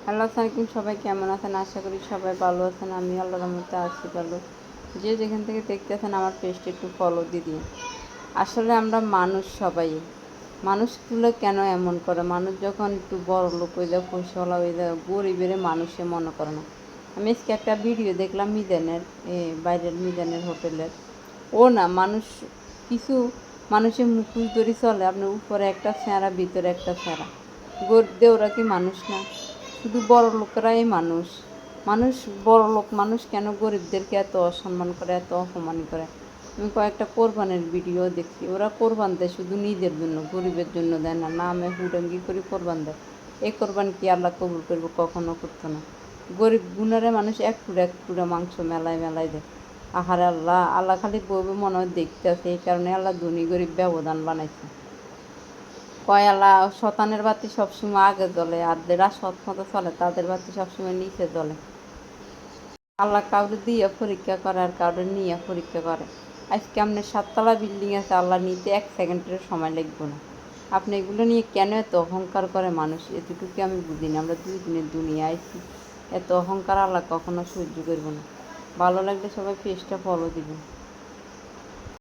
Hello আসসালামাইকুম, সবাই কেমন আছেন? আশা করি সবাই ভালো আছেন। আমি আল্লাহর রহমতে আছি ভালো। যে যেখান থেকে দেখতেছেন আমার পেজটা একটু ফলো দিয়ে দিন। আসলে আমরা মানুষ সবাই, মানুষগুলো কেন এমন করে? মানুষ যখন একটু বড় লোক হয়ে যায়, পয়সাওয়ালা হয়ে যায়, গরিবের মানুষে মনে করে না। আমি আজকে একটা ভিডিও দেখলাম মিজানের, বাইরের মিজানের হোটেলের। ও না মানুষ, কিছু মানুষের মুখোশ ধরে চলে, আপনার উপরে একটা ছেঁড়া ভিতরে একটা ছেঁড়া। গরিবদের ওরা কি মানুষ না? শুধু বড় লোকেরাই মানুষ। মানুষ বড় লোক মানুষ কেন গরিবদেরকে এত অসম্মান করে, এত অপমান করে? আমি কয়েকটা কোরবানের ভিডিও দেখছি, ওরা কোরবান দেয় শুধু নিজের জন্য, গরিবের জন্য দেয় না। নামে হুডাঙ্গি করে কোরবান দেয়। এই কোরবান কি আল্লাহ কবুল করবো? কখনো করতো না। গরিব গুণারে মানুষ এক টুকরা মাংস মেলায় মেলায় দেয়। আহারে আল্লাহ, আল্লাহ খালি বলবে মনে হয় দেখতে আছে, এই কারণে আল্লাহ ধনী গরিব ব্যবধান বানাইছে। কয় আল্লাহ শতানের বাতি সবসময় আগে জ্বলে, আর যারা সৎ মতো চলে তাদের বাতি সবসময় নিচে জ্বলে। আল্লাহ কাউরে দিয়ে পরীক্ষা করে আর কাউরে নিয়ে পরীক্ষা করে। আজকে আপনার 7 তলা বিল্ডিং আছে, আল্লাহ নিতে 1 সেকেন্ডের সময় লাগবে না। আপনি এগুলো নিয়ে কেন এত অহংকার করে মানুষ? এতটুকু আমি বুঝি না। আমরা 2 দিনের দুনিয়া আইছি, এত অহংকার আল্লাহ কখনো সহ্য করবো না। ভালো লাগলে সবাই পেজটা ফলো দিবেন।